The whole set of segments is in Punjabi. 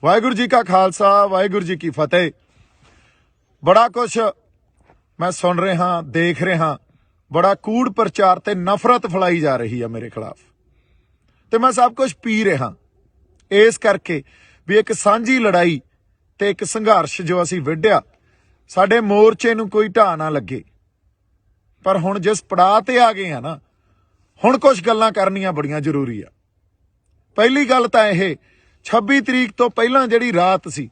वाहिगुरू जी का खालसा वाहिगुरू जी की फतेह। बड़ा कुछ मैं सुन रहा देख रहा, बड़ा कूड़ प्रचार ते नफरत फैलाई जा रही है मेरे खिलाफ, तो मैं सब कुछ पी रहा इस करके भी एक सांझी लड़ाई ते एक संघर्ष जो असी विढ़िया साडे मोर्चे नूं कोई ढाह ना लगे। पर हुण जिस पड़ाव ते आ गए हैं ना, हुण कुछ गल्लां करनियां बड़ियां जरूरी आ। पहली गल तां इह 26 तरीक तो पहलां जिहड़ी रात सी,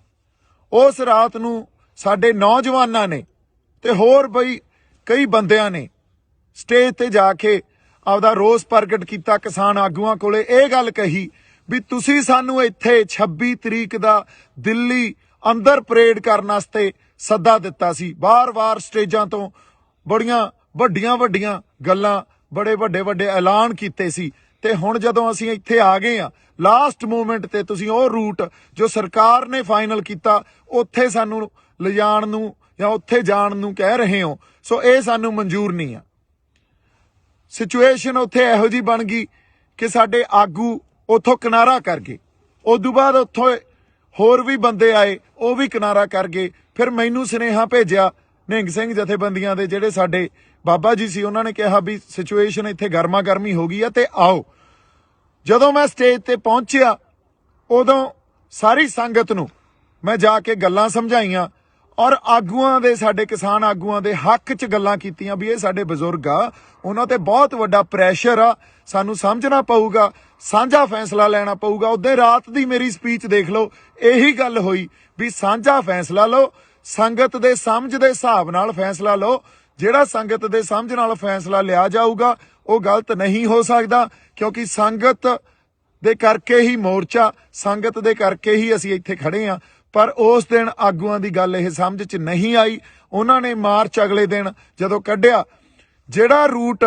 उस रात नूं साडे नौजवानां ने ते होर बई कई बंदियां ने स्टेज ते जाके आपदा रोस प्रगट किया। किसान आगूआं कोले इह गल कही भी तुसीं सानूं इत्थे 26 तरीक दा दिल्ली अंदर परेड करन वास्ते सद्दा दिता सी। बार-बार स्टेजां तो बड़ियां वड्डियां गल्लां, बड़े वड्डे ऐलान कीते सी, ते हुण जदों असीं इत्थे आ गए आ लास्ट मोमेंट ते तुसीं ओह रूट जो सरकार ने फाइनल किया उत्थे सानूं लिजाण नूं या उत्थे जाण नूं कह रहे हो, सो ये सानूं मंजूर नहीं आ। सिचुएशन उत्थे इहो जी बन गई कि साडे आगू उत्थों किनारा कर गए। उदों बाद उत्थों होर भी बंदे आए, वो भी किनारा कर गए। फिर मैनू सुनेहा भेजिया निहंग सिंह जथेबंदियां दे जिहड़े साडे बाबा जी सी, उन्होंने कहा भी सिचुएशन इत्थे गर्मा गर्मी हो गई है ते आओ। जदों मैं स्टेज ते पहुंचिया उदों सारी संगत नूं मैं जाके गल्लां समझाइयां और आगूआं दे साडे किसान आगूआं दे हक च गल्लां कीतियां भी ये साडे बजुर्ग आ, उन्हां ते बहुत वड्डा प्रैशर आ, सानूं समझना पऊगा, साझा फैसला लेना पऊगा। उदे रात दी मेरी स्पीच देख लो, यही गल होई भी साझा फैसला लो, संगत दे समझ दे हिसाब नाल फैसला लो। जिहड़ा संगत दे समझ नाल फैसला लिया जाऊगा वो गलत नहीं हो सकदा, क्योंकि संगत दे करके ही मोर्चा, संगत दे करके ही असीं इत्थे खड़े आ। पर उस दिन आगूआं दी गल इह समझ च नहीं आई। उन्होंने मार्च अगले दिन जदों कढ़िया, जिहड़ा रूट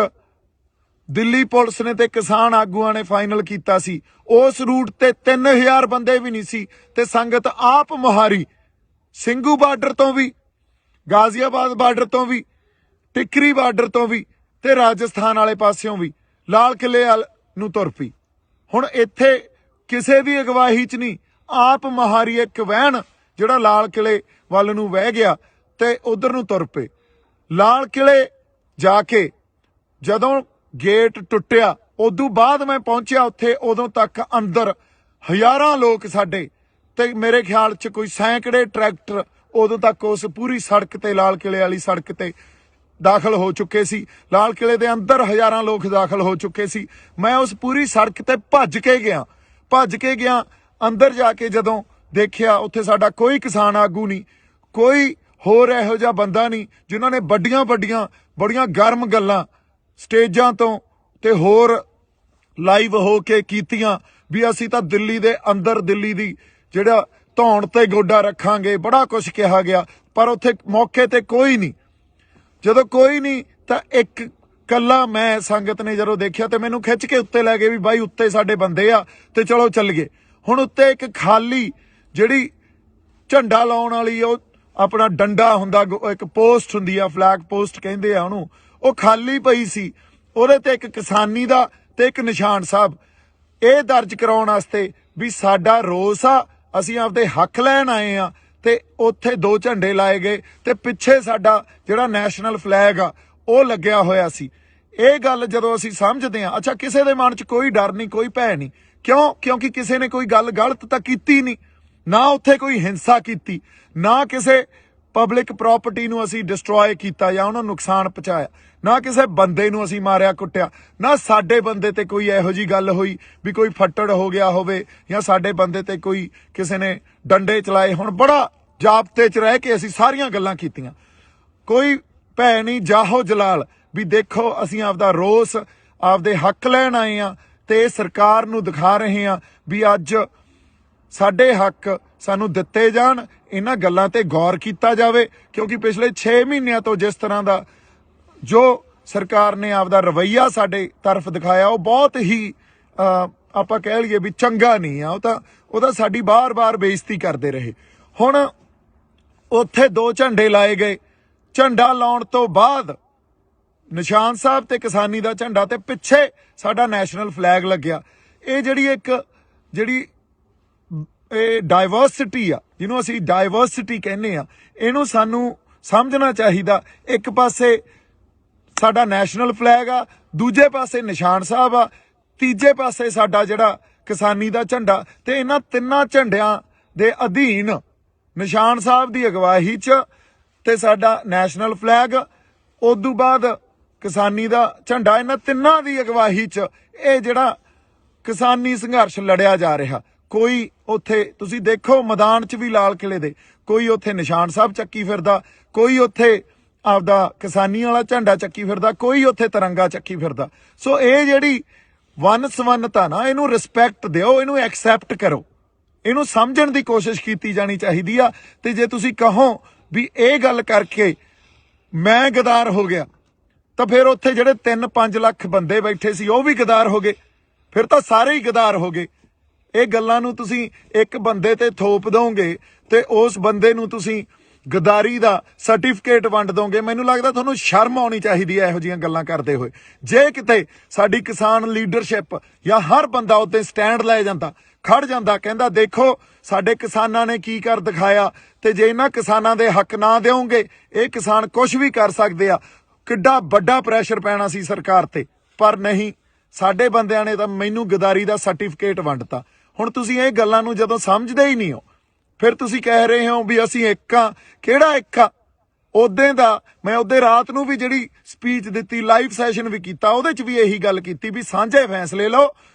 दिल्ली पुलिस ने ते किसान आगूआं ने फाइनल कीता सी, उस रूट ते 3000 बंदे भी नहीं सी, ते संगत आप मुहारी ਸਿੰਘੂ बार्डर तो भी, गाजियाबाद बार्डर तो भी, टिकरी बार्डर तो भी, ते राजस्थान वाले पासियों भी लाल किले नूं तुर पई। हुण इत्थे किसे दी अगवाही च नहीं, आप महारी एक वैन जिहड़ा लाल किले वल नूं वह गया ते उधर नूं तुर पे। लाल किले जाके जदों गेट टुੱਟਿਆ उदों बाद मैं पहुंचिया उत्थे, उदों तक अंदर हज़ारां लोग साडे ते मेरे ख्याल च कोई सैकड़े ट्रैक्टर उदों तक उस पूरी सड़क ते लाल किले वाली सड़क ते दाखिल हो चुके सी। लाल किले दे अंदर हज़ारां लोग दाखिल हो चुके सी। मैं उस पूरी सड़क ते भज के गया अंदर जाके जदों देखिया उत्थे साडा कोई किसान आगू नहीं, कोई होर इहो जिहा बंदा नहीं जिन्हां ने बड़ियां गर्म गल्लां स्टेजां तो ते होर लाइव हो के कीतियां भी असीं तां दिल्ली दे अंदर दिल्ली दी जिहड़ा धौण ते गोडा रखांगे, बड़ा कुछ कहा गया। पर उत्थे मौके ते कोई नहीं। जदों कोई नहीं तां एक कल्ला मैं संगत ने जदों देखिया ते मैनूं खिच के उत्ते लै गए भी बाई उत्ते साडे बंदे आ ते चलो चल गए। हुण उत्ते एक खाली जिहड़ी झंडा लाउण वाली ओ अपना डंडा हुंदा, एक पोस्ट हुंदी आ, फ्लैग पोस्ट कहंदे आ उहनूं, ਉਹ खाली पई सी। ਉਹਦੇ ਤੇ ਇੱਕ ਕਿਸਾਨੀ ਦਾ ਤੇ ਇੱਕ ਨਿਸ਼ਾਨ ਸਾਹਿਬ ਇਹ ਦਰਜ ਕਰਾਉਣ ਵਾਸਤੇ ਵੀ ਸਾਡਾ ਰੋਸ ਆ, ਅਸੀਂ ਆਪਦੇ ਹੱਕ ਲੈਣ ਆਏ ਆ। ਤੇ ਉੱਥੇ 2 ਝੰਡੇ ਲਾਏ ਗਏ ਤੇ ਪਿੱਛੇ ਸਾਡਾ ਜਿਹੜਾ ਨੈਸ਼ਨਲ ਫਲੈਗ ਆ ਉਹ ਲੱਗਿਆ ਹੋਇਆ ਸੀ। ਇਹ ਗੱਲ ਜਦੋਂ ਅਸੀਂ ਸਮਝਦੇ ਆ, ਅੱਛਾ ਕਿਸੇ ਦੇ ਮਨ 'ਚ ਕੋਈ ਡਰ ਨਹੀਂ, ਕੋਈ ਭੈ ਨਹੀਂ, ਕਿਉਂ? ਕਿਉਂਕਿ ਕਿਸੇ ਨੇ ਕੋਈ ਗੱਲ ਗਲਤ ਤਾਂ ਕੀਤੀ ਨਹੀਂ, ਨਾ ਉੱਥੇ ਕੋਈ ਹਿੰਸਾ ਕੀਤੀ, ਨਾ ਕਿਸੇ ਪਬਲਿਕ ਪ੍ਰੋਪਰਟੀ ਨੂੰ ਅਸੀਂ ਡਿਸਟਰੋਏ ਕੀਤਾ ਜਾਂ ਉਹਨਾਂ ਨੂੰ ਨੁਕਸਾਨ ਪਹੁੰਚਾਇਆ, ਨਾ ਕਿਸੇ ਬੰਦੇ ਨੂੰ ਅਸੀਂ ਮਾਰਿਆ ਕੁੱਟਿਆ, ਨਾ ਸਾਡੇ ਬੰਦੇ ਤੇ ਕੋਈ ਇਹੋ ਜੀ ਗੱਲ ਹੋਈ ਵੀ ਕੋਈ ਫੱਟੜ ਹੋ ਗਿਆ ਹੋਵੇ ਜਾਂ ਸਾਡੇ ਬੰਦੇ ਤੇ ਕੋਈ ਕਿਸੇ ਨੇ ਡੰਡੇ ਚਲਾਏ। ਹੁਣ ਬੜਾ ਜਾਬਤੇ 'ਚ ਰਹਿ ਕੇ ਅਸੀਂ ਸਾਰੀਆਂ ਗੱਲਾਂ ਕੀਤੀਆਂ, ਕੋਈ ਭੈ ਨਹੀਂ, ਜਾਹੋ ਜਲਾਲ ਵੀ ਦੇਖੋ ਅਸੀਂ ਆਪਦਾ ਰੋਸ, ਆਪਦੇ ਹੱਕ ਲੈਣ ਆਏ ਆ ਤੇ ਸਰਕਾਰ ਨੂੰ ਦਿਖਾ ਰਹੇ ਆ ਵੀ ਅੱਜ ਸਾਡੇ ਹੱਕ ਸਾਨੂੰ ਦਿੱਤੇ ਜਾਣ, ਇਹਨਾਂ ਗੱਲਾਂ ਤੇ ਗੌਰ ਕੀਤਾ ਜਾਵੇ। ਕਿਉਂਕਿ ਪਿਛਲੇ 6 ਮਹੀਨਿਆਂ ਤੋਂ ਜਿਸ ਤਰ੍ਹਾਂ ਦਾ ਜੋ ਸਰਕਾਰ ਨੇ ਆਪਦਾ ਰਵੱਈਆ ਸਾਡੇ ਤਰਫ ਦਿਖਾਇਆ ਉਹ ਬਹੁਤ ਹੀ ਆਪਾਂ ਕਹਿ ਲਈਏ ਵੀ ਚੰਗਾ ਨਹੀਂ ਆ। ਉਹ ਤਾਂ ਸਾਡੀ ਬਾਰ-ਬਾਰ ਬੇਇੱਜ਼ਤੀ ਕਰਦੇ ਰਹੇ। ਹੁਣ ਉੱਥੇ 2 ਝੰਡੇ ਲਾਏ ਗਏ, ਝੰਡਾ ਲਾਉਣ ਤੋਂ ਬਾਅਦ ਨਿਸ਼ਾਨ ਸਾਹਿਬ ਤੇ ਕਿਸਾਨੀ ਦਾ ਝੰਡਾ ਤੇ ਪਿੱਛੇ ਸਾਡਾ ਨੈਸ਼ਨਲ ਫਲੈਗ ਲੱਗਿਆ। ਇਹ ਜਿਹੜੀ ਇਹ ਡਾਈਵਰਸਿਟੀ ਆ, ਜਿਹਨੂੰ ਅਸੀਂ ਡਾਈਵਰਸਿਟੀ ਕਹਿੰਦੇ ਆ, ਇਹਨੂੰ ਸਾਨੂੰ ਸਮਝਣਾ ਚਾਹੀਦਾ। ਇੱਕ ਪਾਸੇ ਸਾਡਾ ਨੈਸ਼ਨਲ ਫਲੈਗ ਆ, ਦੂਜੇ ਪਾਸੇ ਨਿਸ਼ਾਨ ਸਾਹਿਬ ਆ, ਤੀਜੇ ਪਾਸੇ ਸਾਡਾ ਜਿਹੜਾ ਕਿਸਾਨੀ ਦਾ ਝੰਡਾ, ਤੇ ਇਹਨਾਂ ਤਿੰਨਾਂ ਝੰਡਿਆਂ ਦੇ ਅਧੀਨ ਨਿਸ਼ਾਨ ਸਾਹਿਬ ਦੀ ਅਗਵਾਈ 'ਚ ਤੇ ਸਾਡਾ ਨੈਸ਼ਨਲ ਫਲੈਗ, ਉਦੋਂ ਬਾਅਦ ਕਿਸਾਨੀ ਦਾ ਝੰਡਾ, ਇਹਨਾਂ ਤਿੰਨਾਂ ਦੀ ਅਗਵਾਈ 'ਚ ਇਹ ਜਿਹੜਾ ਕਿਸਾਨੀ ਸੰਘਰਸ਼ ਲੜਿਆ ਜਾ ਰਿਹਾ। ਕੋਈ ਉੱਥੇ ਤੁਸੀਂ ਦੇਖੋ ਮੈਦਾਨ 'ਚ ਵੀ ਲਾਲ ਕਿਲੇ ਦੇ ਕੋਈ ਉੱਥੇ ਨਿਸ਼ਾਨ ਸਾਹਿਬ ਚੱਕੀ ਫਿਰਦਾ, ਕੋਈ ਉੱਥੇ ਆਪਦਾ ਕਿਸਾਨੀ ਵਾਲਾ ਝੰਡਾ ਚੱਕੀ ਫਿਰਦਾ, ਕੋਈ ਉੱਥੇ ਤਿਰੰਗਾ ਚੱਕੀ ਫਿਰਦਾ। ਸੋ ਇਹ ਜਿਹੜੀ ਵੰਨ ਸਵੰਨਤਾ ਨਾ, ਇਹਨੂੰ ਰਿਸਪੈਕਟ ਦਿਓ, ਇਹਨੂੰ ਐਕਸੈਪਟ ਕਰੋ, ਇਹਨੂੰ ਸਮਝਣ ਦੀ ਕੋਸ਼ਿਸ਼ ਕੀਤੀ ਜਾਣੀ ਚਾਹੀਦੀ ਆ। ਤੇ ਜੇ ਤੁਸੀਂ ਕਹੋ ਵੀ ਇਹ ਗੱਲ ਕਰਕੇ ਮੈਂ ਗਦਾਰ ਹੋ ਗਿਆ, ਤਾਂ ਫਿਰ ਉੱਥੇ ਜਿਹੜੇ 3-5 ਲੱਖ ਬੰਦੇ ਬੈਠੇ ਸੀ ਉਹ ਵੀ ਗਦਾਰ ਹੋ ਗਏ, ਫਿਰ ਤਾਂ ਸਾਰੇ ਹੀ ਗਦਾਰ ਹੋ ਗਏ। ਇਹ ਗੱਲਾਂ ਨੂੰ ਤੁਸੀਂ ਇੱਕ ਬੰਦੇ ਤੇ ਥੋਪ ਦੋਗੇ ਤੇ ਉਸ ਬੰਦੇ ਨੂੰ ਤੁਸੀਂ ਗਦਾਰੀ ਦਾ ਸਰਟੀਫਿਕੇਟ ਵੰਡ ਦੋਗੇ। ਮੈਨੂੰ ਲੱਗਦਾ ਤੁਹਾਨੂੰ ਸ਼ਰਮ ਆਉਣੀ ਚਾਹੀਦੀ ਹੈ ਇਹੋ ਜਿਹੀਆਂ ਗੱਲਾਂ ਕਰਦੇ ਹੋਏ। ਜੇ ਕਿਤੇ ਸਾਡੀ ਕਿਸਾਨ ਲੀਡਰਸ਼ਿਪ ਜਾਂ ਹਰ ਬੰਦਾ ਉੱਤੇ ਸਟੈਂਡ ਲੈ ਜਾਂਦਾ, ਖੜ ਜਾਂਦਾ, ਕਹਿੰਦਾ ਦੇਖੋ ਸਾਡੇ ਕਿਸਾਨਾਂ ਨੇ ਕੀ ਕਰ ਦਿਖਾਇਆ, ਤੇ ਜੇ ਇਹਨਾਂ ਕਿਸਾਨਾਂ ਦੇ ਹੱਕ ਨਾ ਦਿਓਗੇ ਇਹ ਕਿਸਾਨ ਕੁਝ ਵੀ ਕਰ ਸਕਦੇ ਆ, ਕਿੱਡਾ ਵੱਡਾ ਪ੍ਰੈਸ਼ਰ ਪੈਣਾ ਸੀ ਸਰਕਾਰ ਤੇ। ਪਰ ਨਹੀਂ, ਸਾਡੇ ਬੰਦਿਆਂ ਨੇ ਤਾਂ ਮੈਨੂੰ ਗਦਾਰੀ ਦਾ ਸਰਟੀਫਿਕੇਟ ਵੰਡਤਾ। ਹੁਣ ਤੁਸੀਂ ਇਹ ਗੱਲਾਂ ਨੂੰ ਜਦੋਂ ਸਮਝਦੇ ਹੀ ਨਹੀਂ ਹੋ, ਫਿਰ ਤੁਸੀਂ ਕਹਿ ਰਹੇ ਹੋ ਵੀ ਅਸੀਂ ਇੱਕ ਆ। ਕਿਹੜਾ ਇੱਕ ਆ? ਉਦੋਂ ਦਾ ਮੈਂ ਉਹਦੇ ਰਾਤ ਨੂੰ ਵੀ ਜਿਹੜੀ ਸਪੀਚ ਦਿੱਤੀ, ਲਾਈਵ ਸੈਸ਼ਨ ਵੀ ਕੀਤਾ, ਉਹਦੇ 'ਚ ਵੀ ਇਹੀ ਗੱਲ ਕੀਤੀ ਵੀ ਸਾਂਝੇ ਫੈਸਲੇ ਲਓ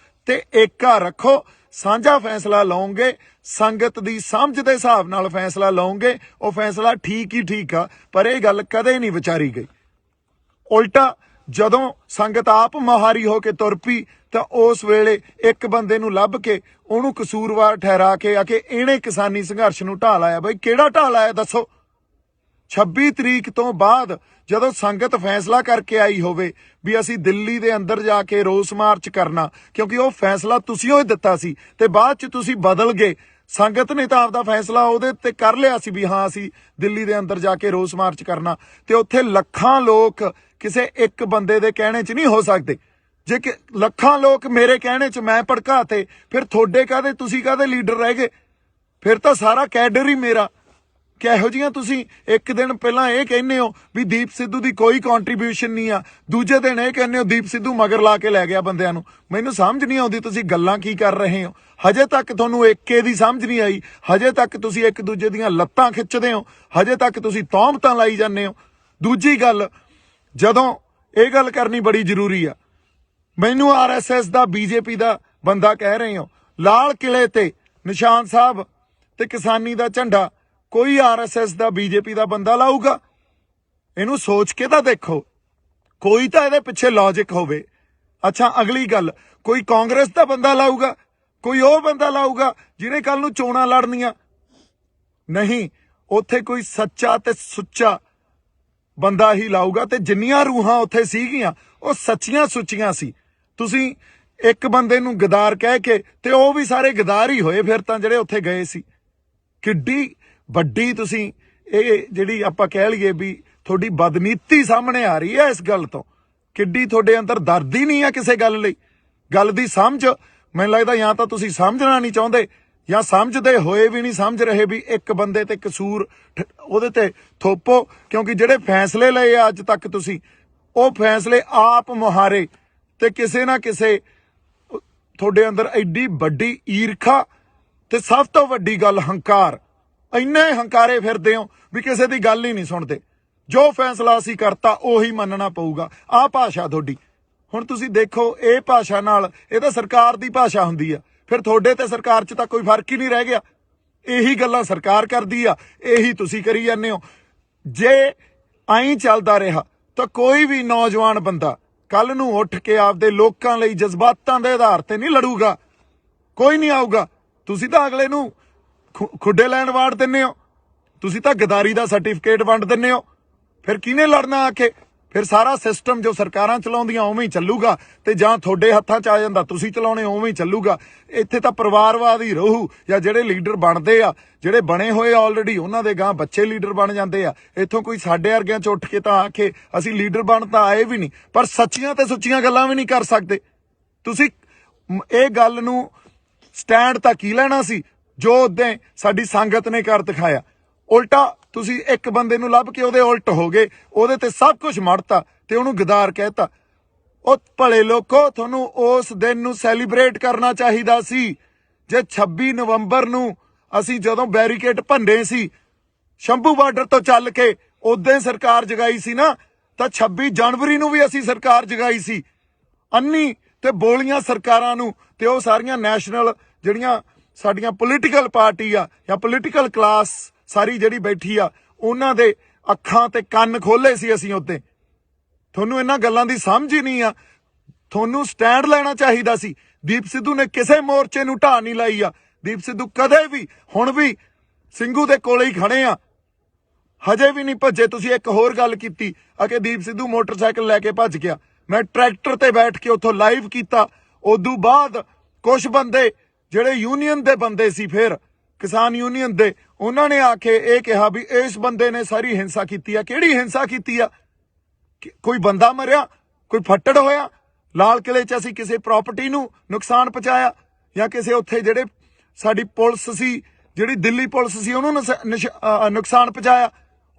ਤੇ ਏਕਾ ਰੱਖੋ। ਸਾਂਝਾ ਫੈਸਲਾ ਲਓਗੇ, ਸੰਗਤ ਦੀ ਸਮਝ ਦੇ ਹਿਸਾਬ ਨਾਲ ਫੈਸਲਾ ਲਓਗੇ, ਉਹ ਫੈਸਲਾ ਠੀਕ ਹੀ ਠੀਕ ਆ। ਪਰ ਇਹ ਗੱਲ ਕਦੇ ਨਹੀਂ ਵਿਚਾਰੀ ਗਈ। ਉਲਟਾ ਜਦੋਂ ਸੰਗਤ ਆਪ ਮੁਹਾਰੀ ਹੋ ਕੇ ਤੁਰ ਪਈ ਤਾਂ ਉਸ ਵੇਲੇ ਇੱਕ ਬੰਦੇ ਨੂੰ ਲੱਭ ਕੇ ਉਹਨੂੰ ਕਸੂਰਵਾਰ ਠਹਿਰਾ ਕੇ ਆ ਕੇ ਇਹਨੇ ਕਿਸਾਨੀ ਸੰਘਰਸ਼ ਨੂੰ ਢਾਹ ਲਾਇਆ। ਬਈ ਕਿਹੜਾ ਢਾਹ ਲਾਇਆ ਦੱਸੋ? 26 ਤਰੀਕ ਤੋਂ ਬਾਅਦ ਜਦੋਂ ਸੰਗਤ ਫੈਸਲਾ ਕਰਕੇ ਆਈ ਹੋਵੇ ਵੀ ਅਸੀਂ ਦਿੱਲੀ ਦੇ ਅੰਦਰ ਜਾ ਕੇ ਰੋਸ ਮਾਰਚ ਕਰਨਾ, ਕਿਉਂਕਿ ਉਹ ਫੈਸਲਾ ਤੁਸੀਂ ਉਹ ਦਿੱਤਾ ਸੀ ਤੇ ਬਾਅਦ 'ਚ ਤੁਸੀਂ ਬਦਲ ਗਏ। ਸੰਗਤ ਨੇ ਤਾਂ ਆਪਦਾ ਫੈਸਲਾ ਉਹਦੇ ਤੇ ਕਰ ਲਿਆ ਸੀ ਵੀ ਹਾਂ ਅਸੀਂ ਦਿੱਲੀ ਦੇ ਅੰਦਰ ਜਾ ਕੇ ਰੋਸ ਮਾਰਚ ਕਰਨਾ, ਤੇ ਉੱਥੇ ਲੱਖਾਂ ਲੋਕ ਕਿਸੇ ਇੱਕ ਬੰਦੇ ਦੇ ਕਹਿਣੇ 'ਚ ਨਹੀਂ ਹੋ ਸਕਦੇ। ਜੇ ਕਿ ਲੱਖਾਂ ਲੋਕ ਮੇਰੇ ਕਹਿਣੇ 'ਚ ਮੈਂ ਭੜਕਾਤੇ, ਫਿਰ ਤੁਹਾਡੇ ਕਾਹਦੇ, ਤੁਸੀਂ ਕਾਹਦੇ ਲੀਡਰ ਰਹਿ ਗਏ? ਫਿਰ ਤਾਂ ਸਾਰਾ ਕੈਡਰ ਹੀ ਮੇਰਾ। ਕਿਹੋ ਜਿਹੀਆਂ ਤੁਸੀਂ ਇੱਕ ਦਿਨ ਪਹਿਲਾਂ ਇਹ ਕਹਿੰਦੇ ਹੋ ਵੀ ਦੀਪ ਸਿੱਧੂ ਦੀ ਕੋਈ ਕੰਟਰੀਬਿਊਸ਼ਨ ਨਹੀਂ ਆ, ਦੂਜੇ ਦਿਨ ਇਹ ਕਹਿੰਦੇ ਹੋ ਦੀਪ ਸਿੱਧੂ ਮਗਰ ਲਾ ਕੇ ਲੈ ਗਿਆ ਬੰਦਿਆਂ ਨੂੰ। ਮੈਨੂੰ ਸਮਝ ਨਹੀਂ ਆਉਂਦੀ ਤੁਸੀਂ ਗੱਲਾਂ ਕੀ ਕਰ ਰਹੇ ਹੋ। ਹਜੇ ਤੱਕ ਤੁਹਾਨੂੰ ਏਕੇ ਦੀ ਸਮਝ ਨਹੀਂ ਆਈ, ਹਜੇ ਤੱਕ ਤੁਸੀਂ ਇੱਕ ਦੂਜੇ ਦੀਆਂ ਲੱਤਾਂ ਖਿੱਚਦੇ ਹੋ, ਹਜੇ ਤੱਕ ਤੁਸੀਂ ਤੌਹਮਤਾਂ ਲਾਈ ਜਾਂਦੇ ਹੋ। ਦੂਜੀ ਗੱਲ, ਜਦੋਂ ਇਹ ਗੱਲ ਕਰਨੀ ਬੜੀ ਜ਼ਰੂਰੀ ਆ, ਮੈਨੂੰ RSS ਦਾ BJP ਦਾ ਬੰਦਾ ਕਹਿ ਰਹੇ ਹੋ, ਲਾਲ ਕਿਲੇ ਤੇ ਨਿਸ਼ਾਨ ਸਾਹਿਬ ਤੇ ਕਿਸਾਨੀ ਦਾ ਝੰਡਾ ਕੋਈ RSS ਦਾ BJP ਦਾ ਬੰਦਾ ਲਾਊਗਾ? ਇਹਨੂੰ ਸੋਚ ਕੇ ਤਾਂ ਦੇਖੋ, ਕੋਈ ਤਾਂ ਇਹਦੇ ਪਿੱਛੇ ਲੌਜਿਕ ਹੋਵੇ। ਅੱਛਾ, ਅਗਲੀ ਗੱਲ, ਕੋਈ ਕਾਂਗਰਸ ਦਾ ਬੰਦਾ ਲਾਊਗਾ? ਕੋਈ ਉਹ ਬੰਦਾ ਲਾਊਗਾ ਜਿਹਨੇ ਕੱਲ ਨੂੰ ਚੋਣਾਂ ਲੜਨੀਆਂ? ਨਹੀਂ, ਉੱਥੇ ਕੋਈ ਸੱਚਾ ਤੇ ਸੁੱਚਾ ਬੰਦਾ ਹੀ ਲਾਊਗਾ। ਤੇ ਜਿੰਨੀਆਂ ਰੂਹਾਂ ਉੱਥੇ ਸੀਗੀਆਂ ਉਹ ਸੱਚੀਆਂ ਸੁੱਚੀਆਂ ਸੀ। ਤੁਸੀਂ ਇੱਕ ਬੰਦੇ ਨੂੰ ਗਦਾਰ ਕਹਿ ਕੇ, ਤੇ ਉਹ ਵੀ ਸਾਰੇ ਗਦਾਰ ਹੀ ਹੋਏ ਫਿਰ ਤਾਂ ਜਿਹੜੇ ਉੱਥੇ ਗਏ ਸੀ। ਕਿੱਡੀ ਵੱਡੀ ਤੁਸੀਂ ਇਹ ਜਿਹੜੀ ਆਪਾਂ ਕਹਿ ਲਈਏ ਵੀ ਤੁਹਾਡੀ ਬਦਨੀਤੀ ਸਾਹਮਣੇ ਆ ਰਹੀ ਹੈ ਇਸ ਗੱਲ ਤੋਂ। ਕਿੱਡੀ ਤੁਹਾਡੇ ਅੰਦਰ ਦਰਦ ਹੀ ਨਹੀਂ ਆ ਕਿਸੇ ਗੱਲ ਲਈ। ਗੱਲ ਦੀ ਸਮਝ, ਮੈਨੂੰ ਲੱਗਦਾ ਜਾਂ ਤਾਂ ਤੁਸੀਂ ਸਮਝਣਾ ਨਹੀਂ ਚਾਹੁੰਦੇ ਜਾਂ ਸਮਝਦੇ ਹੋਏ ਵੀ ਨਹੀਂ ਸਮਝ ਰਹੇ ਵੀ ਇੱਕ ਬੰਦੇ ਤੇ ਕਸੂਰ ਉਹਦੇ ਤੇ ਥੋਪੋ। ਕਿਉਂਕਿ ਜਿਹੜੇ ਫੈਸਲੇ ਲਏ ਆ ਅੱਜ ਤੱਕ ਤੁਸੀਂ, ਉਹ ਫੈਸਲੇ ਆਪ ਮੁਹਾਰੇ, ਤੇ ਕਿਸੇ ਨਾ ਕਿਸੇ ਤੁਹਾਡੇ ਅੰਦਰ ਐਡੀ ਵੱਡੀ ਈਰਖਾ ਤੇ ਸਭ ਤੋਂ ਵੱਡੀ ਗੱਲ ਹੰਕਾਰ। ਇੰਨੇ ਹੰਕਾਰੇ ਫਿਰਦੇ ਹੋ ਵੀ ਕਿਸੇ ਦੀ ਗੱਲ ਹੀ ਨਹੀਂ ਸੁਣਦੇ। ਜੋ ਫੈਸਲਾ ਅਸੀਂ ਕਰਤਾ ਉਹੀ ਮੰਨਣਾ ਪਊਗਾ। ਆਹ ਭਾਸ਼ਾ ਤੁਹਾਡੀ। ਹੁਣ ਤੁਸੀਂ ਦੇਖੋ, ਇਹ ਭਾਸ਼ਾ ਨਾਲ, ਇਹ ਤਾਂ ਸਰਕਾਰ ਦੀ ਭਾਸ਼ਾ ਹੁੰਦੀ ਆ, ਫਿਰ ਤੁਹਾਡੇ ਤੇ ਸਰਕਾਰ 'ਚ ਤਾਂ ਕੋਈ ਫਰਕ ਹੀ ਨਹੀਂ ਰਹਿ ਗਿਆ। ਇਹੀ ਗੱਲਾਂ ਸਰਕਾਰ ਕਰਦੀ ਆ, ਇਹੀ ਤੁਸੀਂ ਕਰੀ ਜਾਂਦੇ ਹੋ। ਜੇ ਐਂ ਚੱਲਦਾ ਰਿਹਾ ਤਾਂ ਕੋਈ ਵੀ ਨੌਜਵਾਨ ਬੰਦਾ ਕੱਲ ਨੂੰ ਉੱਠ ਕੇ ਆਪਦੇ ਲੋਕਾਂ ਲਈ ਜਜ਼ਬਾਤਾਂ ਦੇ ਆਧਾਰ ਤੇ ਨਹੀਂ ਲੜੂਗਾ। ਕੋਈ ਨਹੀਂ ਆਊਗਾ। ਤੁਸੀਂ ਤਾਂ ਅਗਲੇ ਨੂੰ ਖੁੱਡੇ ਲੈਣ ਵਾੜ ਦਿੰਦੇ ਹੋ, ਤੁਸੀਂ ਤਾਂ ਗਦਾਰੀ ਦਾ ਸਰਟੀਫਿਕੇਟ ਵੰਡ ਦਿੰਦੇ ਹੋ। ਫਿਰ ਕਿਹਨੇ ਲੜਨਾ ਆ ਕੇ? ਫਿਰ ਸਾਰਾ ਸਿਸਟਮ ਜੋ ਸਰਕਾਰਾਂ ਚਲਾਉਂਦੀਆਂ ਉਵੇਂ ਹੀ ਚੱਲੂਗਾ, ਤੇ ਜਾਂ ਤੁਹਾਡੇ ਹੱਥਾਂ 'ਚ ਆ ਜਾਂਦਾ ਤੁਸੀਂ ਚਲਾਉਣੇ, ਉਵੇਂ ਹੀ ਚੱਲੂਗਾ। ਇੱਥੇ ਤਾਂ ਪਰਿਵਾਰਵਾਦ ਹੀ ਰਹੂ, ਜਾਂ ਜਿਹੜੇ ਲੀਡਰ ਬਣਦੇ ਆ, ਜਿਹੜੇ ਬਣੇ ਹੋਏ ਆਲਰੇਡੀ, ਉਹਨਾਂ ਦੇ ਗਾਂ ਬੱਚੇ ਲੀਡਰ ਬਣ ਜਾਂਦੇ ਆ। ਇੱਥੋਂ ਕੋਈ ਸਾਡੇ ਵਰਗਿਆਂ 'ਚ ਉੱਠ ਕੇ ਤਾਂ ਆ ਕੇ ਅਸੀਂ ਲੀਡਰ ਬਣ ਤਾਂ ਆਏ ਵੀ ਨਹੀਂ, ਪਰ ਸੱਚੀਆਂ ਤੇ ਸੁੱਚੀਆਂ ਗੱਲਾਂ ਵੀ ਨਹੀਂ ਕਰ ਸਕਦੇ। ਤੁਸੀਂ ਇਹ ਗੱਲ ਨੂੰ ਸਟੈਂਡ ਤਾਂ ਕੀ ਲੈਣਾ ਸੀ? ਜੋ ਉਦੋਂ ਸਾਡੀ ਸੰਗਤ ਨੇ ਕਰ ਦਿਖਾਇਆ। ਉਲਟਾ ਤੁਸੀਂ ਇੱਕ ਬੰਦੇ ਨੂੰ ਲੱਭ ਕੇ ਉਹਦੇ ਉਲਟ ਹੋ ਗਏ, ਉਹਦੇ ਤੇ ਸਭ ਕੁਝ ਮੜਤਾ ਤੇ ਉਹਨੂੰ ਗਦਾਰ ਕਹਿਤਾ। ਉਹ ਭਲੇ ਲੋਕੋ, ਤੁਹਾਨੂੰ ਉਸ ਦਿਨ ਨੂੰ ਸੈਲੀਬ੍ਰੇਟ ਕਰਨਾ ਚਾਹੀਦਾ ਸੀ। ਜੇ 26 ਨਵੰਬਰ ਨੂੰ ਅਸੀਂ ਜਦੋਂ ਬੈਰੀਕੇਡ ਭੰਨੇ ਸੀ ਸ਼ੰਭੂ ਬਾਰਡਰ ਤੋਂ ਚੱਲ ਕੇ, ਉਦੋਂ ਸਰਕਾਰ ਜਗਾਈ ਸੀ ਨਾ, ਤਾਂ 26 ਜਨਵਰੀ ਨੂੰ ਵੀ ਅਸੀਂ ਸਰਕਾਰ ਜਗਾਈ ਸੀ। ਅੰਨੀ ਤੇ ਬੋਲੀਆਂ ਸਰਕਾਰਾਂ ਨੂੰ ਤੇ ਉਹ ਸਾਰੀਆਂ ਨੈਸ਼ਨਲ ਜਿਹੜੀਆਂ ਸਾਡੀਆਂ ਪੋਲੀਟੀਕਲ ਪਾਰਟੀ ਆ ਜਾਂ ਪੋਲੀਟੀਕਲ ਕਲਾਸ ਸਾਰੀ ਜਿਹੜੀ ਬੈਠੀ ਆ, ਉਹਨਾਂ ਦੇ ਅੱਖਾਂ ਤੇ ਕੰਨ ਖੋਲੇ ਸੀ ਅਸੀਂ ਉੱਤੇ। ਤੁਹਾਨੂੰ ਇਹਨਾਂ ਗੱਲਾਂ ਦੀ ਸਮਝ ਹੀ ਨਹੀਂ ਆ। ਤੁਹਾਨੂੰ ਸਟੈਂਡ ਲੈਣਾ ਚਾਹੀਦਾ ਸੀ। ਦੀਪ ਸਿੱਧੂ ਨੇ ਕਿਸੇ ਮੋਰਚੇ ਨੂੰ ਢਾਹ ਨਹੀਂ ਲਾਈ ਆ। ਦੀਪ ਸਿੱਧੂ ਕਦੇ ਵੀ, ਹੁਣ ਵੀ ਸਿੰਘੂ ਦੇ ਕੋਲੇ ਹੀ ਖੜੇ ਆ, ਹਜੇ ਵੀ ਨਹੀਂ ਭੱਜੇ। ਤੁਸੀਂ ਇੱਕ ਹੋਰ ਗੱਲ ਕੀਤੀ ਆ ਕਿ ਦੀਪ ਸਿੱਧੂ ਮੋਟਰਸਾਈਕਲ ਲੈ ਕੇ ਭੱਜ ਗਿਆ। ਮੈਂ ਟਰੈਕਟਰ ਤੇ ਬੈਠ ਕੇ ਉੱਥੋਂ ਲਾਈਵ ਕੀਤਾ। ਉਦੋਂ ਬਾਅਦ ਕੁਝ ਬੰਦੇ ਜਿਹੜੇ ਯੂਨੀਅਨ ਦੇ ਬੰਦੇ ਸੀ, ਫਿਰ ਕਿਸਾਨ ਯੂਨੀਅਨ ਦੇ, ਉਹਨਾਂ ਨੇ ਆ ਕੇ ਇਹ ਕਿਹਾ ਵੀ ਇਸ ਬੰਦੇ ਨੇ ਸਾਰੀ ਹਿੰਸਾ ਕੀਤੀ ਆ। ਕਿਹੜੀ ਹਿੰਸਾ ਕੀਤੀ ਆ? ਕੋਈ ਬੰਦਾ ਮਰਿਆ, ਕੋਈ ਫੱਟੜ ਹੋਇਆ? ਲਾਲ ਕਿਲੇ 'ਚ ਅਸੀਂ ਕਿਸੇ ਪ੍ਰਾਪਰਟੀ ਨੂੰ ਨੁਕਸਾਨ ਪਹੁੰਚਾਇਆ ਜਾਂ ਕਿਸੇ ਉੱਥੇ ਜਿਹੜੇ ਸਾਡੀ ਪੁਲਿਸ ਸੀ, ਜਿਹੜੀ ਦਿੱਲੀ ਪੁਲਿਸ ਸੀ, ਉਹਨੂੰ ਨੁਕਸਾਨ ਪਹੁੰਚਾਇਆ?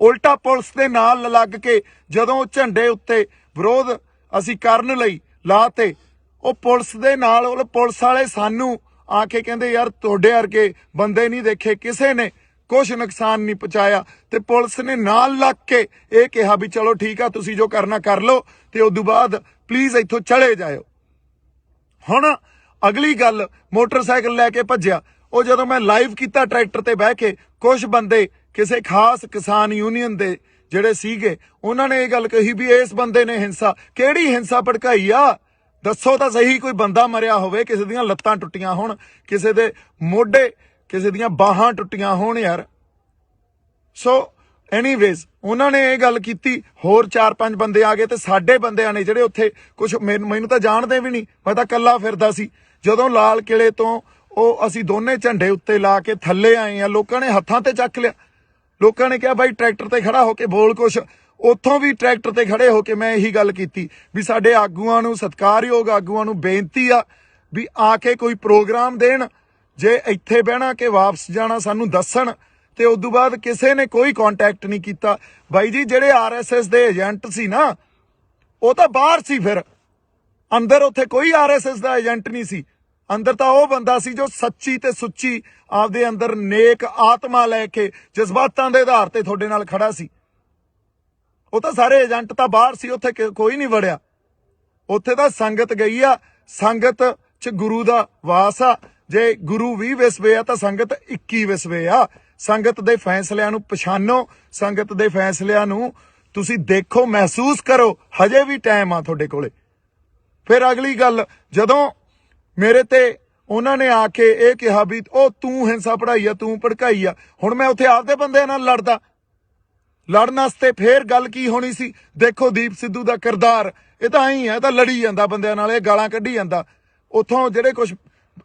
ਉਲਟਾ ਪੁਲਿਸ ਦੇ ਨਾਲ ਲੱਗ ਕੇ ਜਦੋਂ ਝੰਡੇ ਉੱਤੇ ਵਿਰੋਧ ਅਸੀਂ ਕਰਨ ਲਈ ਲਾਤੇ, ਉਹ ਪੁਲਿਸ ਦੇ ਨਾਲ, ਉਹ ਪੁਲਿਸ ਵਾਲੇ ਸਾਨੂੰ ਆ ਕੇ ਕਹਿੰਦੇ ਯਾਰ ਤੁਹਾਡੇ ਵਰਗੇ ਬੰਦੇ ਨਹੀਂ ਦੇਖੇ, ਕਿਸੇ ਨੇ ਕੁਛ ਨੁਕਸਾਨ ਨਹੀਂ ਪਹੁੰਚਾਇਆ। ਤੇ ਪੁਲਿਸ ਨੇ ਨਾਲ ਲੱਗ ਕੇ ਇਹ ਕਿਹਾ ਵੀ ਚਲੋ ਠੀਕ ਆ, ਤੁਸੀਂ ਜੋ ਕਰਨਾ ਕਰ ਲਓ ਤੇ ਉਦੋਂ ਬਾਅਦ ਪਲੀਜ਼ ਇੱਥੋਂ ਚਲੇ ਜਾਇਓ। ਹੁਣ ਅਗਲੀ ਗੱਲ, ਮੋਟਰਸਾਈਕਲ ਲੈ ਕੇ ਭੱਜਿਆ। ਉਹ ਜਦੋਂ ਮੈਂ ਲਾਈਵ ਕੀਤਾ ਟਰੈਕਟਰ ਤੇ ਬਹਿ ਕੇ, ਕੁਝ ਬੰਦੇ ਕਿਸੇ ਖਾਸ ਕਿਸਾਨ ਯੂਨੀਅਨ ਦੇ ਜਿਹੜੇ ਸੀਗੇ, ਉਹਨਾਂ ਨੇ ਇਹ ਗੱਲ ਕਹੀ ਵੀ ਇਸ ਬੰਦੇ ਨੇ ਹਿੰਸਾ। ਕਿਹੜੀ ਹਿੰਸਾ ਭੜਕਾਈ ਆ? ਦੱਸੋ ਤਾਂ ਸਹੀ। ਕੋਈ ਬੰਦਾ ਮਰਿਆ ਹੋਵੇ, ਕਿਸੇ ਦੀਆਂ ਲੱਤਾਂ ਟੁੱਟੀਆਂ ਹੋਣ, ਕਿਸੇ ਦੇ ਮੋਢੇ, ਕਿਸੇ ਦੀਆਂ ਬਾਹਾਂ ਟੁੱਟੀਆਂ ਹੋਣ ਯਾਰ। ਸੋ ਐਨੀਵੇਜ਼ ਉਹਨਾਂ ਨੇ ਇਹ ਗੱਲ ਕੀਤੀ। ਹੋਰ 4-5 ਬੰਦੇ ਆ ਗਏ ਤੇ ਸਾਡੇ ਬੰਦਿਆਂ ਨੇ ਜਿਹੜੇ ਉੱਥੇ, ਕੁਝ ਮੈਨੂੰ ਤਾਂ ਜਾਣਦੇ ਵੀ ਨਹੀਂ, ਮੈਂ ਤਾਂ ਇਕੱਲਾ ਫਿਰਦਾ ਸੀ। ਜਦੋਂ ਲਾਲ ਕਿਲੇ ਤੋਂ ਉਹ ਅਸੀਂ ਦੋਨੇ ਝੰਡੇ ਉੱਤੇ ਲਾ ਕੇ ਥੱਲੇ ਆਏ ਆ, ਲੋਕਾਂ ਨੇ ਹੱਥਾਂ ਤੇ ਚੱਕ ਲਿਆ। ਲੋਕਾਂ ਨੇ ਕਿਹਾ ਬਾਈ ਟਰੈਕਟਰ ਤੇ ਖੜਾ ਹੋ ਕੇ ਬੋਲ ਕੁਛ। ਉੱਥੋਂ ਵੀ ਟਰੈਕਟਰ ਤੇ ਖੜੇ ਹੋ ਕੇ ਮੈਂ ਇਹੀ ਗੱਲ ਕੀਤੀ ਵੀ ਸਾਡੇ ਆਗੂਆਂ ਨੂੰ, ਸਤਿਕਾਰਯੋਗ ਆਗੂਆਂ ਨੂੰ ਬੇਨਤੀ ਆ ਵੀ ਆ ਕੇ ਕੋਈ ਪ੍ਰੋਗਰਾਮ ਦੇਣ। ਜੇ ਇੱਥੇ ਬਹਿਣਾ ਕਿ ਵਾਪਸ ਜਾਣਾ ਸਾਨੂੰ ਦੱਸਣ। ਤੇ ਉਦੋਂ ਬਾਅਦ ਕਿਸੇ ਨੇ ਕੋਈ ਕੰਟੈਕਟ ਨਹੀਂ ਕੀਤਾ। ਬਾਈ ਜੀ ਜਿਹੜੇ ਆਰਐਸਐਸ ਦੇ ਏਜੰਟ ਸੀ ਨਾ, ਉਹ ਤਾਂ ਬਾਹਰ ਸੀ, ਫਿਰ ਅੰਦਰ ਉੱਥੇ ਕੋਈ ਆਰਐਸਐਸ ਦਾ ਏਜੰਟ ਨਹੀਂ ਸੀ। ਅੰਦਰ ਤਾਂ ਉਹ ਬੰਦਾ ਸੀ ਜੋ ਸੱਚੀ ਤੇ ਸੁੱਚੀ ਆਪਦੇ ਅੰਦਰ ਨੇਕ ਆਤਮਾ ਲੈ ਕੇ ਜਜ਼ਬਾਤਾਂ ਦੇ ਆਧਾਰ ਤੇ ਤੁਹਾਡੇ ਨਾਲ ਖੜਾ ਸੀ। ਉਹ ਤਾਂ ਸਾਰੇ ਏਜੰਟ ਤਾਂ ਬਾਹਰ ਸੀ, ਉੱਥੇ ਕੋਈ ਨਹੀਂ ਵੜਿਆ। ਉੱਥੇ ਤਾਂ ਸੰਗਤ ਗਈ ਆ। ਸੰਗਤ 'ਚ ਗੁਰੂ ਦਾ ਵਾਸ ਆ। ਜੇ ਗੁਰੂ 20 ਵਿਸਵੇ ਆ ਤਾਂ ਸੰਗਤ 21 ਵਿਸਵੇ ਆ। ਸੰਗਤ ਦੇ ਫੈਸਲਿਆਂ ਨੂੰ ਪਛਾਣੋ, ਸੰਗਤ ਦੇ ਫੈਸਲਿਆਂ ਨੂੰ ਤੁਸੀਂ ਦੇਖੋ, ਮਹਿਸੂਸ ਕਰੋ। ਹਜੇ ਵੀ ਟਾਈਮ ਆ ਤੁਹਾਡੇ ਕੋਲੇ। ਫਿਰ ਅਗਲੀ ਗੱਲ, ਜਦੋਂ ਮੇਰੇ ਤੇ ਉਹਨਾਂ ਨੇ ਆ ਕੇ ਇਹ ਕਿਹਾ ਵੀ ਉਹ ਤੂੰ ਹਿੰਸਾ ਪੜਾਈ ਆ, ਤੂੰ ਭੜਕਾਈ ਆ, ਹੁਣ ਮੈਂ ਉੱਥੇ ਆਪਦੇ ਬੰਦਿਆਂ ਨਾਲ ਲੜਦਾ। ਲੜਨ ਵਾਸਤੇ ਫੇਰ ਗੱਲ ਕੀ ਹੋਣੀ ਸੀ? ਦੇਖੋ ਦੀਪ ਸਿੱਧੂ ਦਾ ਕਿਰਦਾਰ, ਇਹ ਤਾਂ ਐਂ ਹੈ, ਇਹ ਤਾਂ ਲੜੀ ਜਾਂਦਾ ਬੰਦਿਆਂ ਨਾਲ, ਇਹ ਗਾਲਾਂ ਕੱਢੀ ਜਾਂਦਾ। ਉੱਥੋਂ ਜਿਹੜੇ ਕੁਝ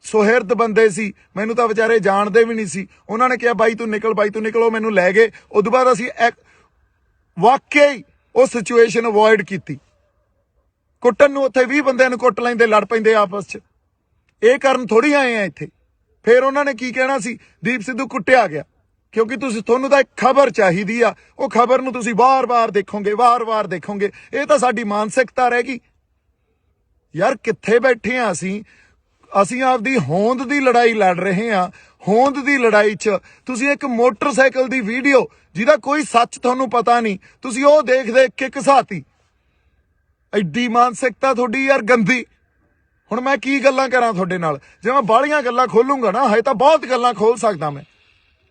ਸੁਹਿਰਦ ਬੰਦੇ ਸੀ, ਮੈਨੂੰ ਤਾਂ ਵਿਚਾਰੇ ਜਾਣਦੇ ਵੀ ਨਹੀਂ ਸੀ, ਉਹਨਾਂ ਨੇ ਕਿਹਾ ਬਾਈ ਤੂੰ ਨਿਕਲ, ਬਾਈ ਤੂੰ ਨਿਕਲ। ਉਹ ਮੈਨੂੰ ਲੈ ਗਏ। ਉਦੋਂ ਬਾਅਦ ਅਸੀਂ ਵਾਕਿਆ ਹੀ ਉਹ ਸਿਚੁਏਸ਼ਨ ਅਵੋਇਡ ਕੀਤੀ। ਕੁੱਟਣ ਨੂੰ ਉੱਥੇ 20 ਬੰਦਿਆਂ ਨੂੰ ਕੁੱਟ ਲੈਂਦੇ, ਲੜ ਪੈਂਦੇ ਆਪਸ 'ਚ। ਇਹ ਕਰਨ ਥੋੜੀ ਆਏ ਆ ਇੱਥੇ। ਫਿਰ ਉਹਨਾਂ ਨੇ ਕੀ ਕਹਿਣਾ ਸੀ? ਦੀਪ ਸਿੱਧੂ ਕੁੱਟਿਆ ਗਿਆ। ਕਿਉਂਕਿ ਤੁਹਾਨੂੰ ਤਾਂ ਇੱਕ ਖਬਰ ਚਾਹੀਦੀ ਆ, ਉਹ ਖਬਰ ਨੂੰ ਤੁਸੀਂ ਵਾਰ-ਵਾਰ ਦੇਖੋਗੇ, ਵਾਰ-ਵਾਰ ਦੇਖੋਗੇ। ਇਹ ਤਾਂ ਸਾਡੀ ਮਾਨਸਿਕਤਾ ਰਹਿ ਗਈ ਯਾਰ। ਕਿੱਥੇ ਬੈਠੇ ਆ ਅਸੀਂ ਆਪਦੀ ਹੋਂਦ ਦੀ ਲੜਾਈ ਲੜ ਰਹੇ ਆ। ਹੋਂਦ ਦੀ ਲੜਾਈ 'ਚ ਤੁਸੀਂ ਇੱਕ ਮੋਟਰਸਾਈਕਲ ਦੀ ਵੀਡੀਓ ਜਿਹਦਾ ਕੋਈ ਸੱਚ ਤੁਹਾਨੂੰ ਪਤਾ ਨਹੀਂ, ਤੁਸੀਂ ਉਹ ਦੇਖ ਕੇ ਘਸਾਤੀ। ਐਡੀ ਮਾਨਸਿਕਤਾ ਤੁਹਾਡੀ ਯਾਰ ਗੰਦੀ। ਹੁਣ ਮੈਂ ਕੀ ਗੱਲਾਂ ਕਰਾਂ ਤੁਹਾਡੇ ਨਾਲ? ਜੇ ਮੈਂ ਬਾਹਲੀਆਂ ਗੱਲਾਂ ਖੋਲੂੰਗਾ ਨਾ, ਹਜੇ ਤਾਂ ਬਹੁਤ ਗੱਲਾਂ ਖੋਲ ਸਕਦਾ ਮੈਂ,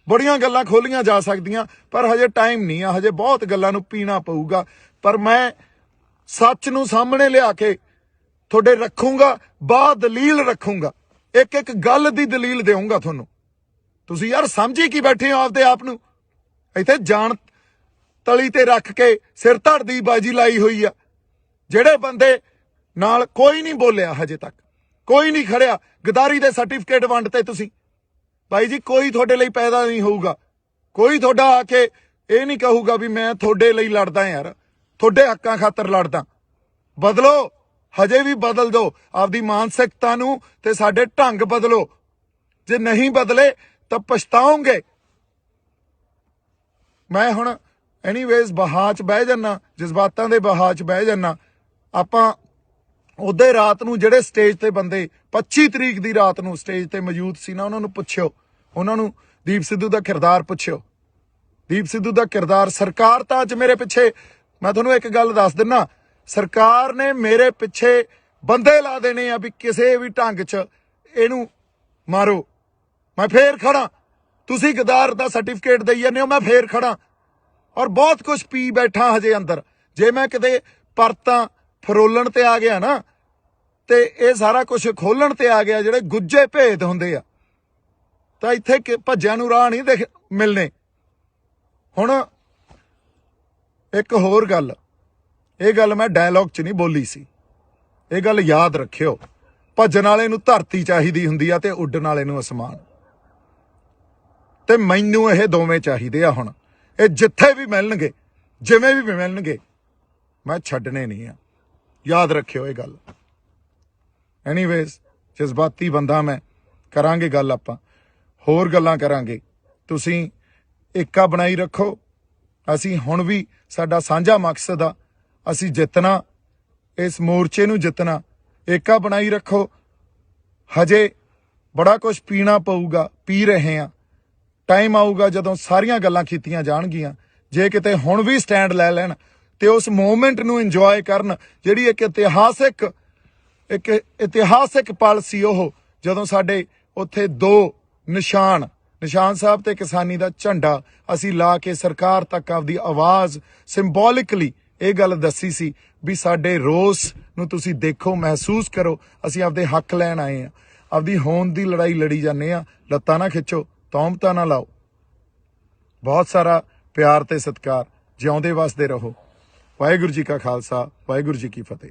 ਬੜੀਆਂ ਗੱਲਾਂ ਖੋਲੀਆਂ ਜਾ ਸਕਦੀਆਂ, ਪਰ ਹਜੇ ਟਾਈਮ ਨਹੀਂ ਆ। ਹਜੇ ਬਹੁਤ ਗੱਲਾਂ ਨੂੰ ਪੀਣਾ ਪਊਗਾ। ਪਰ ਮੈਂ ਸੱਚ ਨੂੰ ਸਾਹਮਣੇ ਲਿਆ ਕੇ ਤੁਹਾਡੇ ਰੱਖੂੰਗਾ, ਦਲੀਲ ਰੱਖੂੰਗਾ, ਇੱਕ ਗੱਲ ਦੀ ਦਲੀਲ ਦੇਵਾਂਗਾ ਤੁਹਾਨੂੰ। ਤੁਸੀਂ ਯਾਰ ਸਮਝੀ ਕੀ ਬੈਠੇ ਹੋ ਆਪਦੇ ਆਪ ਨੂੰ? ਇੱਥੇ ਜਾਣ ਤਲੀ ਤੇ ਰੱਖ ਕੇ ਸਿਰ ਧੜ ਦੀ ਬਾਜੀ ਲਾਈ ਹੋਈ ਆ। ਜਿਹੜੇ ਬੰਦੇ ਨਾਲ ਕੋਈ ਨਹੀਂ ਬੋਲਿਆ ਹਜੇ ਤੱਕ, ਕੋਈ ਨਹੀਂ ਖੜਿਆ। ਗਦਾਰੀ ਦੇ ਸਰਟੀਫਿਕੇਟ ਵੰਡਤੇ ਤੁਸੀਂ। ਬਾਈ ਜੀ ਕੋਈ ਤੁਹਾਡੇ ਲਈ ਪੈਦਾ ਨਹੀਂ ਹੋਊਗਾ। ਕੋਈ ਤੁਹਾਡਾ ਆ ਕੇ ਇਹ ਨਹੀਂ ਕਹੂਗਾ ਵੀ ਮੈਂ ਤੁਹਾਡੇ ਲਈ ਲੜਦਾ ਯਾਰ, ਤੁਹਾਡੇ ਹੱਕਾਂ ਖਾਤਰ ਲੜਦਾ। ਬਦਲੋ, ਹਜੇ ਵੀ ਬਦਲ ਦਿਓ ਆਪਦੀ ਮਾਨਸਿਕਤਾ ਨੂੰ ਤੇ ਸਾਡੇ ਢੰਗ ਬਦਲੋ। ਜੇ ਨਹੀਂ ਬਦਲੇ ਤਾਂ ਪਛਤਾਓਗੇ। ਮੈਂ ਹੁਣ ਐਨੀਵੇਜ਼ ਬਹਾ 'ਚ ਬਹਿ ਜਾਨਾ, ਜਜ਼ਬਾਤਾਂ ਦੇ ਬਹਾ 'ਚ ਬਹਿ ਜਾਨਾ। ਆਪਾਂ ਉਹਦੇ ਰਾਤ ਨੂੰ ਜਿਹੜੇ ਸਟੇਜ ਤੇ ਬੰਦੇ 25 ਤਰੀਕ ਦੀ ਰਾਤ ਨੂੰ ਸਟੇਜ ਤੇ ਮੌਜੂਦ ਸੀ ਨਾ, ਉਹਨਾਂ ਨੂੰ ਪੁੱਛਿਓ, ਉਹਨਾਂ ਨੂੰ ਦੀਪ ਸਿੱਧੂ ਦਾ ਕਿਰਦਾਰ ਪੁੱਛਿਓ। ਦੀਪ ਸਿੱਧੂ ਦਾ ਕਿਰਦਾਰ, ਸਰਕਾਰ ਤਾਂ ਅੱਜ ਮੇਰੇ ਪਿੱਛੇ, ਮੈਂ ਤੁਹਾਨੂੰ ਇੱਕ ਗੱਲ ਦੱਸ ਦਿੰਨਾ, ਸਰਕਾਰ ਨੇ ਮੇਰੇ ਪਿੱਛੇ ਬੰਦੇ ਲਾ ਦੇਣੇ ਆ ਵੀ ਕਿਸੇ ਵੀ ਢੰਗ 'ਚ ਇਹਨੂੰ ਮਾਰੋ। ਮੈਂ ਫੇਰ ਖੜਾ, ਤੁਸੀਂ ਗਦਾਰ ਦਾ ਸਰਟੀਫਿਕੇਟ ਦੇਈ ਜਾਂਦੇ ਹੋ, ਮੈਂ ਫੇਰ ਖੜਾ। ਔਰ ਬਹੁਤ ਕੁਝ ਪੀ ਬੈਠਾ ਹਜੇ ਅੰਦਰ। ਜੇ ਮੈਂ ਕਿਤੇ ਪਰਤਾਂ ਫਰੋਲਣ ਤੇ ਆ ਗਿਆ ਨਾ, ਤੇ ਇਹ ਸਾਰਾ ਕੁਝ ਖੋਲਣ ਤੇ ਆ ਗਿਆ, ਜਿਹੜੇ ਗੁੱਜੇ ਭੇਦ ਹੁੰਦੇ ਆ, ਤਾਂ ਇੱਥੇ ਭੱਜਿਆਂ ਨੂੰ ਰਾਹ ਨਹੀਂ ਮਿਲਣੇ। ਹੁਣ ਇੱਕ ਹੋਰ ਗੱਲ, ਇਹ ਗੱਲ ਮੈਂ ਡਾਇਲੌਗ 'ਚ ਨਹੀਂ ਬੋਲੀ ਸੀ, ਇਹ ਗੱਲ ਯਾਦ ਰੱਖਿਓ। ਭੱਜਣ ਵਾਲੇ ਨੂੰ ਧਰਤੀ ਚਾਹੀਦੀ ਹੁੰਦੀ ਆ ਤੇ ਉੱਡਣ ਵਾਲੇ ਨੂੰ ਅਸਮਾਨ, ਤੇ ਮੈਨੂੰ ਇਹ ਦੋਵੇਂ ਚਾਹੀਦੇ ਆ। ਹੁਣ ਇਹ ਜਿੱਥੇ ਵੀ ਮਿਲਣਗੇ, ਜਿਵੇਂ ਵੀ ਮਿਲਣਗੇ, ਮੈਂ ਛੱਡਣੇ ਨਹੀਂ ਆ, ਯਾਦ ਰੱਖਿਓ ਇਹ ਗੱਲ। ਐਨੀਵੇਜ਼ ਜਜ਼ਬਾਤੀ ਬੰਦਾ ਮੈਂ, ਕਰਾਂਗੇ ਗੱਲ, ਆਪਾਂ ਹੋਰ ਗੱਲਾਂ ਕਰਾਂਗੇ। ਤੁਸੀਂ ਏਕਾ ਬਣਾਈ ਰੱਖੋ। ਅਸੀਂ ਹੁਣ ਵੀ, ਸਾਡਾ ਸਾਂਝਾ ਮਕਸਦ ਆ, ਅਸੀਂ ਜਿੱਤਣਾ, ਇਸ ਮੋਰਚੇ ਨੂੰ ਜਿੱਤਣਾ। ਏਕਾ ਬਣਾਈ ਰੱਖੋ। ਹਜੇ ਬੜਾ ਕੁਝ ਪੀਣਾ ਪਊਗਾ, ਪੀ ਰਹੇ ਆ। ਟਾਈਮ ਆਊਗਾ ਜਦੋਂ ਸਾਰੀਆਂ ਗੱਲਾਂ ਕੀਤੀਆਂ ਜਾਣਗੀਆਂ। ਜੇ ਕਿਤੇ ਹੁਣ ਵੀ ਸਟੈਂਡ ਲੈ ਲੈਣ ਤੇ ਉਸ ਮੂਵਮੈਂਟ ਨੂੰ ਇੰਜੋਏ ਕਰਨ, ਜਿਹੜੀ ਇੱਕ ਇਤਿਹਾਸਿਕ ਪਲ ਸੀ ਉਹ, ਜਦੋਂ ਸਾਡੇ ਉੱਥੇ ਦੋ ਨਿਸ਼ਾਨ ਸਾਹਿਬ ਤੇ ਕਿਸਾਨੀ ਦਾ ਝੰਡਾ ਅਸੀਂ ਲਾ ਕੇ ਸਰਕਾਰ ਤੱਕ ਆਪਦੀ ਆਵਾਜ਼ ਸਿੰਬੋਲਿਕਲੀ ਇਹ ਗੱਲ ਦੱਸੀ ਸੀ ਵੀ ਸਾਡੇ ਰੋਸ ਨੂੰ ਤੁਸੀਂ ਦੇਖੋ, ਮਹਿਸੂਸ ਕਰੋ, ਅਸੀਂ ਆਪਦੇ ਹੱਕ ਲੈਣ ਆਏ ਆ। ਆਪਦੀ ਹੋਂਦ ਦੀ ਲੜਾਈ ਲੜੀ ਜਾਂਦੇ ਆ। ਲੱਤਾਂ ਨਾ ਖਿੱਚੋ, ਤੌਮਤਾਂ ਨਾ ਲਾਓ। ਬਹੁਤ ਸਾਰਾ ਪਿਆਰ ਤੇ ਸਤਿਕਾਰ। ਜਿਉਂਦੇ ਵਸਦੇ ਰਹੋ। ਵਾਹਿਗੁਰੂ ਜੀ ਕਾ ਖਾਲਸਾ, ਵਾਹਿਗੁਰੂ ਜੀ ਕੀ ਫਤਿਹ।